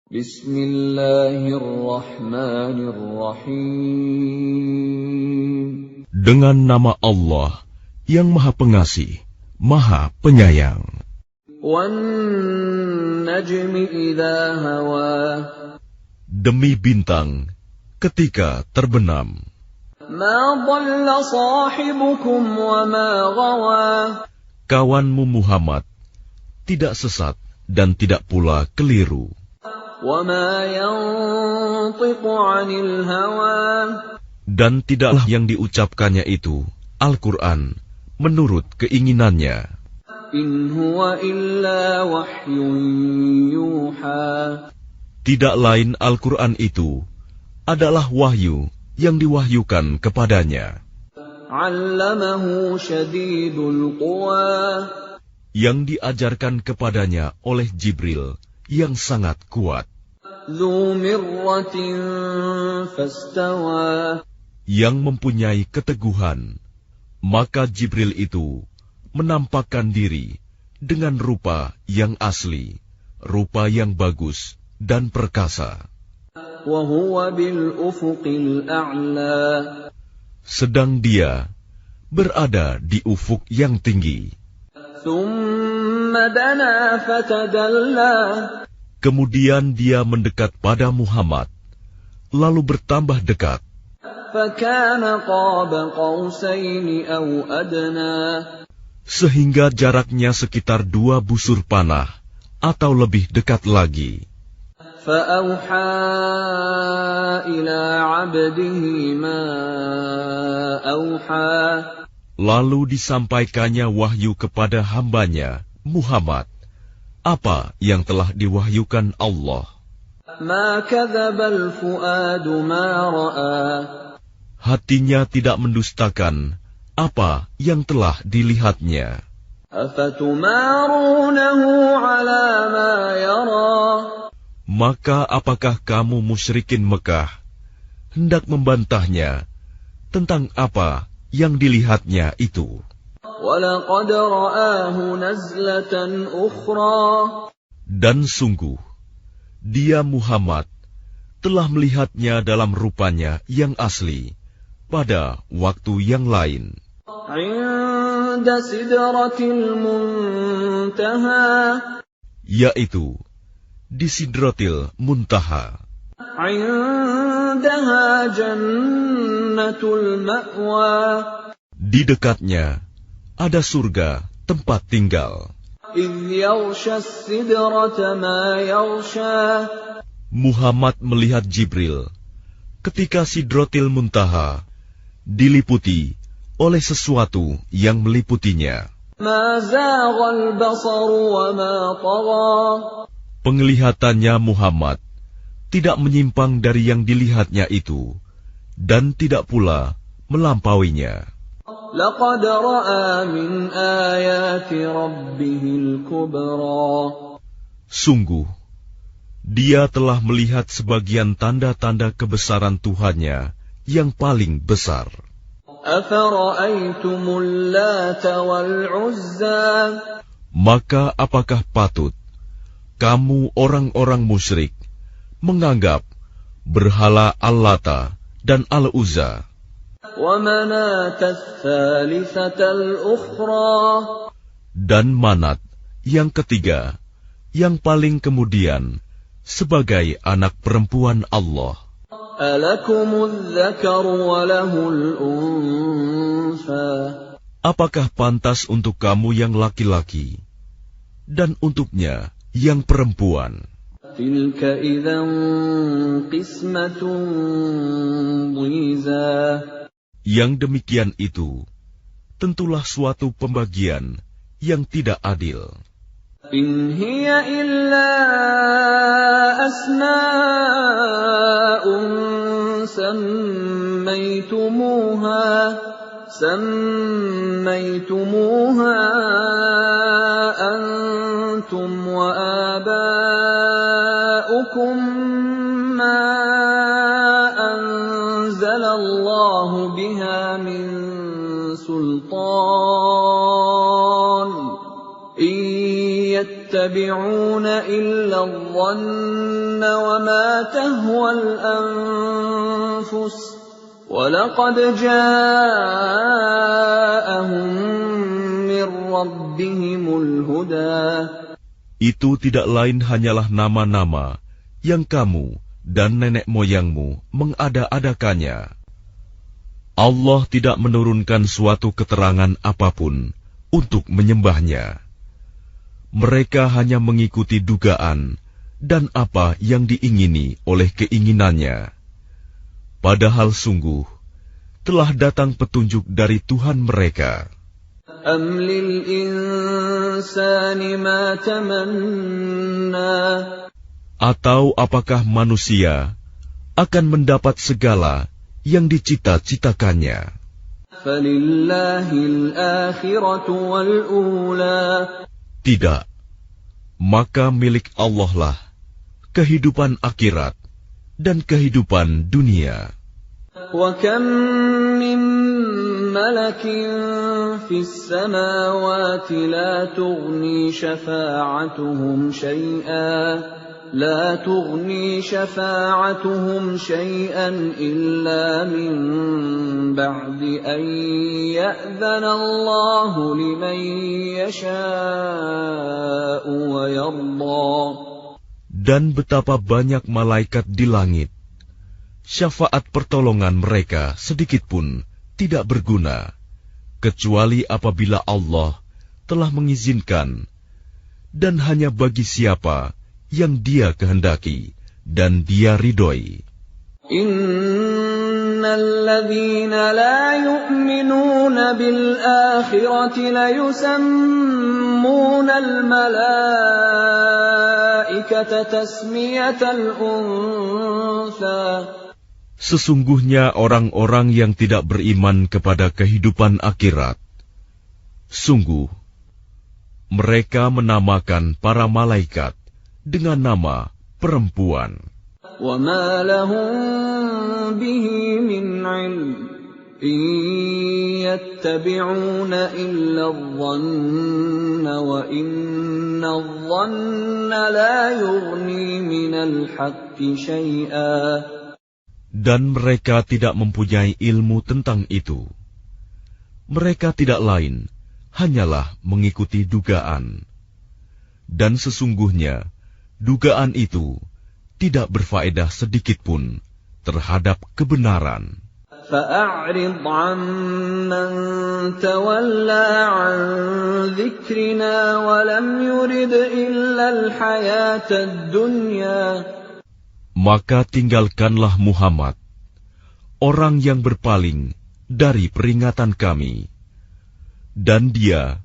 Bismillahirrahmanirrahim. Dengan nama Allah yang Maha Pengasih, Maha Penyayang. Wan-najmi idza hawa. Demi bintang ketika terbenam. Ma dhalla sahibukum wa ma ghawa. Kawanmu Muhammad tidak sesat dan tidak pula keliru. Wa ma yantiqu 'anil hawa. Dan tidaklah yang diucapkannya itu, Al-Quran, menurut keinginannya. In huwa illa wahyun yuha. Tidak lain Al-Quran itu adalah wahyu yang diwahyukan kepadanya. 'Allamahu syadidul quwa. Yang diajarkan kepadanya oleh Jibril yang sangat kuat. Dzu mirratin fastawa. Yang mempunyai keteguhan, maka Jibril itu menampakkan diri dengan rupa yang asli, rupa yang bagus dan perkasa. Wa huwa bil ufuqil a'la. Sedang dia berada di ufuk yang tinggi. Thumma dana fatadalla. Kemudian dia mendekat pada Muhammad, lalu bertambah dekat. Fakana qaba qausaini aw adna. Sehingga jaraknya sekitar 2 busur panah atau lebih dekat lagi. Fa'auha ila 'abdihi ma auha. Lalu disampaikannya wahyu kepada hambanya, Muhammad, apa yang telah diwahyukan Allah. Ma kadzabal fuadu ma ra'a. Hatinya tidak mendustakan apa yang telah dilihatnya. Afatumarunahu 'ala ma yara. Maka apakah kamu musyrikin Mekah hendak membantahnya tentang apa yang dilihatnya itu? Walaqad ra'ahu nazlatan ukhra. Dan sungguh, dia Muhammad telah melihatnya dalam rupanya yang asli pada waktu yang lain. 'Inda sidratil muntaha. Yaitu di Sidratil Muntaha. 'Indaha jannatul ma'wa. Di dekatnya ada surga tempat tinggal. إِذْ يَغْشَى السِّدْرَةَ مَا يَغْشَى. Muhammad melihat Jibril ketika Sidratil Muntaha diliputi oleh sesuatu yang meliputinya. مَا زَاغَ الْبَصَرُ وَمَا طَغَى. Penglihatannya Muhammad tidak menyimpang dari yang dilihatnya itu, dan tidak pula melampauinya. لَقَدْ رَأَى مِنْ آيَاتِ رَبِّهِ الْكُبْرَى. Sungguh, dia telah melihat sebagian tanda-tanda kebesaran Tuhannya yang paling besar. أَفَرَأَيْتُمُ اللَّاتَ وَالْعُزَّى. Maka apakah patut kamu orang-orang musyrik menganggap berhala Al-Lata dan Al-Uzza وَمَنَاةَ الثَّالِثَةَ الْأُخْرَى. dan Manat yang ketiga, yang paling kemudian, sebagai anak perempuan Allah? أَلَكُمُ الذَّكَرُ وَلَهُ الْأُنثَى. Apakah pantas untuk kamu yang laki-laki dan untuknya yang perempuan? تِلْكَ إِذًا قِسْمَةٌ ضِيزَى. Yang demikian itu tentulah suatu pembagian yang tidak adil. إِنْ هِيَ إِلَّا أَسْمَاءٌ سَمَّيْتُمُوهَا أَنْتُمْ وَآبَاؤُكُمْ مَا أَنزَلَ اللَّهُ بِهَا مِنْ سُلْطَانٍ إِنْ يَتَّبِعُونَ إِلَّا الظَّنَّ وَمَا تَهْوَى الْأَنفُسُ وَلَقَدْ جَاءَهُم مِّن رَّبِّهِمُ الْهُدَىٰ. Itu tidak lain hanyalah nama-nama yang kamu dan nenek moyangmu mengada-adakannya. Allah tidak menurunkan suatu keterangan apapun untuk menyembahnya. Mereka hanya mengikuti dugaan dan apa yang diingini oleh keinginannya. Padahal sungguh telah datang petunjuk dari Tuhan mereka. أَمْ لِلْإِنسَانِ مَا تَمَنَّى. Atau apakah manusia akan mendapat segala yang dicita-citakannya? فَلِلَّهِ الْآخِرَةُ وَالْأُولَى. Tidak, maka milik Allah lah kehidupan akhirat dan kehidupan dunia. وَكَمْ مِنْ مَلَكٍ فِي السَّمَاوَاتِ لَا تُغْنِي شَفَاعَتُهُمْ شَيْئًا إِلَّا مِنْ بَعْدِ أَنْ يَأْذَنَ اللَّهُ لِمَنْ يَشَاءُ وَيَرْضَى. Dan betapa banyak malaikat di langit, syafaat pertolongan mereka sedikitpun tidak berguna, kecuali apabila Allah telah mengizinkan, dan hanya bagi siapa yang Dia kehendaki dan Dia ridhoi. Innalladzina la yu'minuna bil akhirati la yusammuna al malaikata tasmiyatal untha. Sesungguhnya orang-orang yang tidak beriman kepada kehidupan akhirat, sungguh mereka menamakan para malaikat dengan nama perempuan. وَمَا لَهُم بِهِ مِنْ عِلْمٍ إِنْ يَتَّبِعُونَ إِلَّا الظَّنَّ وَإِنَّ الظَّنَّ لَا يُغْنِي مِنَ الْحَقِّ شَيْئًا. Dan mereka tidak mempunyai ilmu tentang itu. Mereka tidak lain hanyalah mengikuti dugaan. Dan sesungguhnya dugaan itu tidak berfaedah sedikitpun terhadap kebenaran. فَأَعْرِضْ عَمَّنْ تَوَلَّى عَنْ ذِكْرِنَا وَلَمْ يُرِدْ إِلَّا الْحَيَاةَ الدُّنْيَا. Maka tinggalkanlah Muhammad, orang yang berpaling dari peringatan kami, dan dia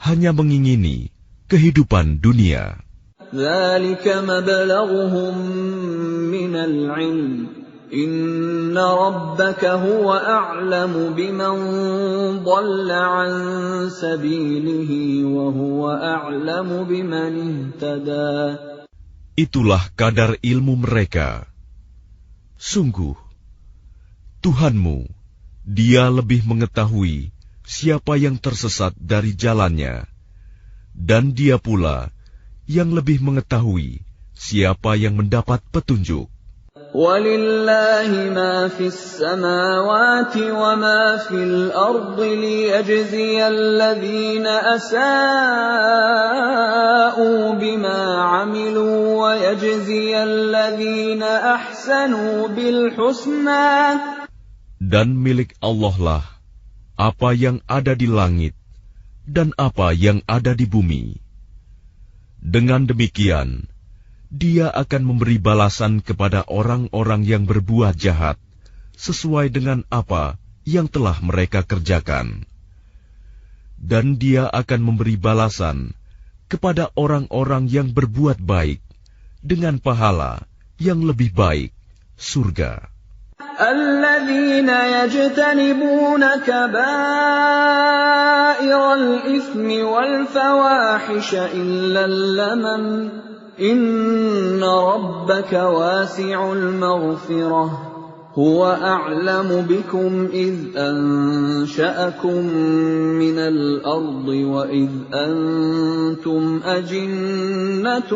hanya mengingini kehidupan dunia. ذَلِكَ مَبْلَغُهُم مِّنَ الْعِلْمِ إِنَّ رَبَّكَ هُوَ أَعْلَمُ بِمَنْ ضَلَّ عَنْ سَبِيلِهِ وَهُوَ أَعْلَمُ بِمَنِ اهْتَدَى. Itulah kadar ilmu mereka. Sungguh, Tuhanmu, Dia lebih mengetahui siapa yang tersesat dari jalannya, dan Dia pula yang lebih mengetahui siapa yang mendapat petunjuk. وَلِلَّهِ مَا فِي السَّمَاوَاتِ وَمَا فِي الْأَرْضِ لِيَجْزِيَ الَّذِينَ أَسَاءُوا بِمَا عَمِلُوا وَيَجْزِيَ الَّذِينَ أَحْسَنُوا بِالْحُسْنَى. Dan milik Allah lah apa yang ada di langit dan apa yang ada di bumi. Dengan demikian, Dia akan memberi balasan kepada orang-orang yang berbuat jahat sesuai dengan apa yang telah mereka kerjakan. Dan Dia akan memberi balasan kepada orang-orang yang berbuat baik dengan pahala yang lebih baik, surga. الَّذِينَ يَجْتَنِبُونَ كَبَائِرَ الْإِثْمِ وَالْفَوَاحِشَ إِلَّا اللَّمَمَ إِنَّ رَبَّكَ وَاسِعُ الْمَغْفِرَةِ هو أعلم بكم إذ أنشأكم من الأرض وإذ أنتم أجنة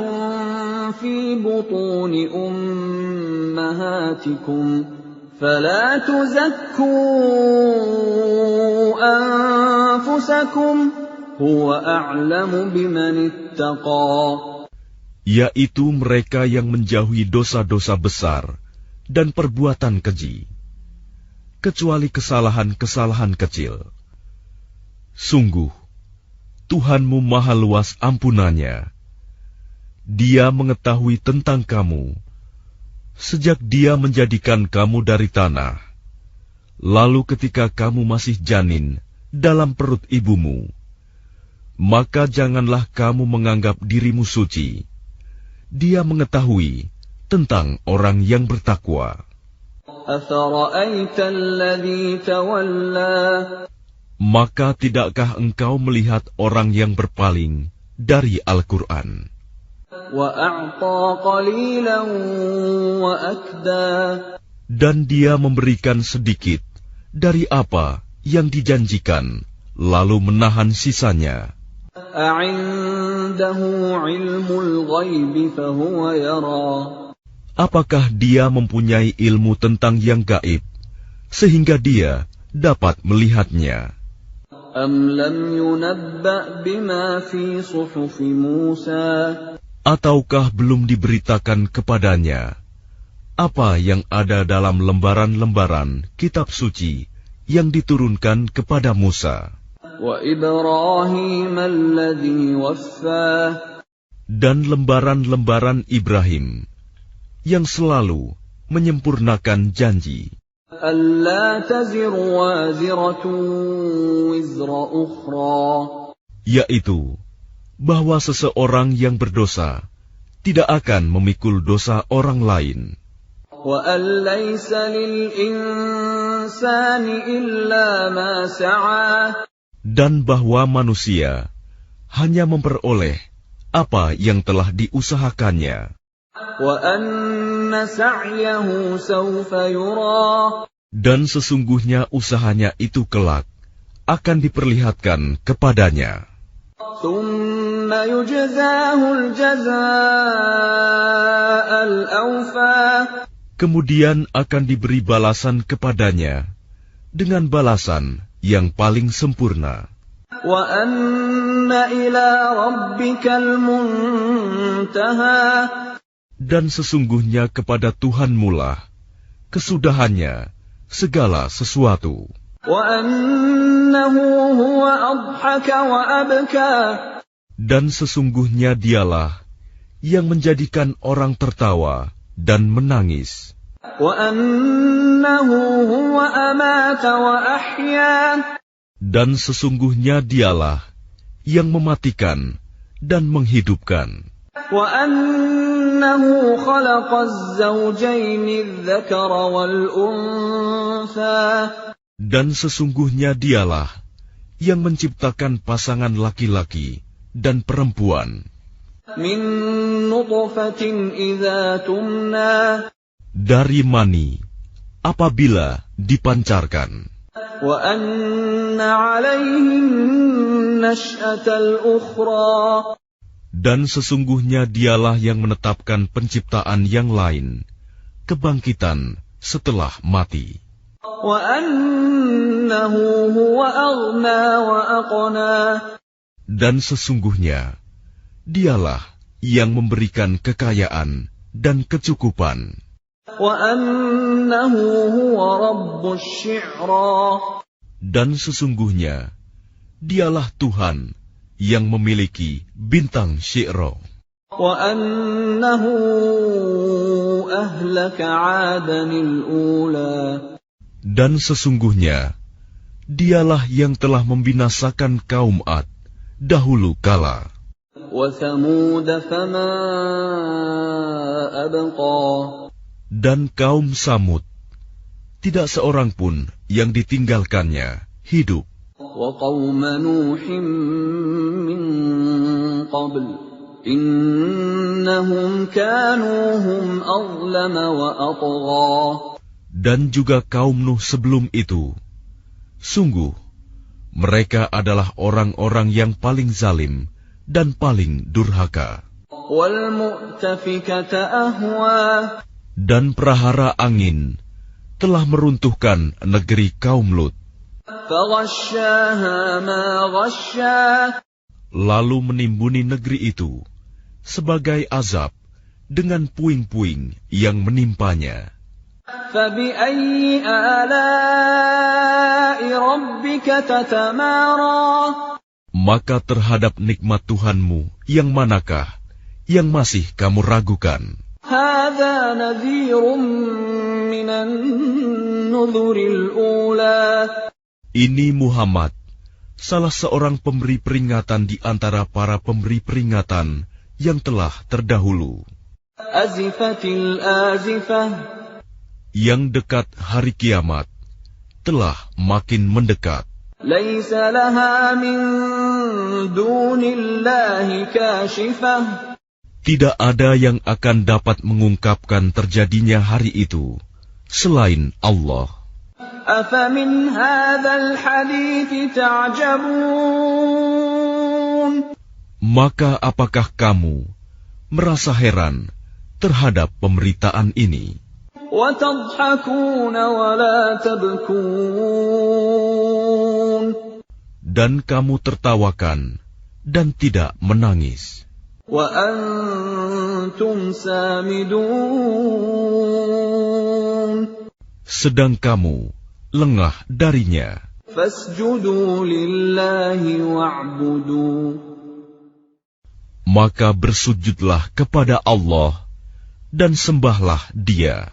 في بطون أمهاتكم فلا تزكوا أنفسكم هو أعلم بمن اتقى. Yaitu mereka yang menjauhi dosa-dosa besar dan perbuatan keji, kecuali kesalahan-kesalahan kecil. Sungguh, Tuhanmu maha luas ampunannya. Dia mengetahui tentang kamu, sejak Dia menjadikan kamu dari tanah, lalu ketika kamu masih janin dalam perut ibumu, maka janganlah kamu menganggap dirimu suci. Dia mengetahui tentang orang yang bertakwa. Maka tidakkah engkau melihat orang yang berpaling dari Al-Quran? Dan dia memberikan sedikit dari apa yang dijanjikan, lalu menahan sisanya. Apakah dia mempunyai ilmu tentang yang gaib, sehingga dia dapat melihatnya? Ataukah belum diberitakan kepadanya apa yang ada dalam lembaran-lembaran kitab suci yang diturunkan kepada Musa? Dan lembaran-lembaran Ibrahim yang selalu menyempurnakan janji, yaitu bahwa seseorang yang berdosa tidak akan memikul dosa orang lain, dan bahwa manusia hanya memperoleh apa yang telah diusahakannya. Dan sesungguhnya usahanya itu kelak akan diperlihatkan kepadanya. Kemudian akan diberi balasan kepadanya dengan balasan yang paling sempurna. Dan sesungguhnya kepada Tuhanmu lah kesudahannya segala sesuatu. Dan sesungguhnya dialah yang menjadikan orang tertawa dan menangis. Dan sesungguhnya dialah yang mematikan dan menghidupkan. Dan sesungguhnya dialah yang menciptakan pasangan laki-laki dan perempuan dari mani apabila dipancarkan. Dan sesungguhnya dialah yang menetapkan penciptaan yang lain, kebangkitan setelah mati. Dan sesungguhnya dialah yang memberikan kekayaan dan kecukupan. Dan sesungguhnya dialah Tuhan yang memiliki bintang Syi'ra. Dan sesungguhnya dialah yang telah membinasakan kaum Ad dahulu kala. Dan kaum Samud, tidak seorang pun yang ditinggalkannya hidup. Dan juga kaum Nuh sebelum itu. Sungguh, mereka adalah orang-orang yang paling zalim dan paling durhaka. وَالْمُؤْتَفِكَةَ أَهْوَى Dan prahara angin telah meruntuhkan negeri kaum Lut. فَغَشَّاهَا مَا غَشَّى Lalu menimbuni negeri itu sebagai azab dengan puing-puing yang menimpanya. فَبِأَيِّ آلَاءِ رَبِّكَ تَتَمَارَى Maka terhadap nikmat Tuhanmu yang manakah yang masih kamu ragukan? هَذَا نَذِيرٌ مِّنَ النُّذُرِ الْأُولَى Ini Muhammad, salah seorang pemberi peringatan di antara para pemberi peringatan yang telah terdahulu. أَزِفَتِ الْآزِفَةُ Yang dekat hari kiamat telah makin mendekat. لَيْسَ لَهَا مِن دُونِ اللَّهِ كَاشِفَةٌ Tidak ada yang akan dapat mengungkapkan terjadinya hari itu selain Allah. أَفَمِنْ هَذَا الْحَدِيثِ تَعْجَبُونَ Maka apakah kamu merasa heran terhadap pemberitaan ini? وَتَضْحَكُونَ وَلَا تَبْكُونَ Dan kamu tertawakan dan tidak menangis. وَأَنْتُمْ سَامِدُونَ Sedang kamu lengah darinya. فَاسْجُدُوا لِلَّهِ وَاعْبُدُوا Maka bersujudlah kepada Allah dan sembahlah Dia.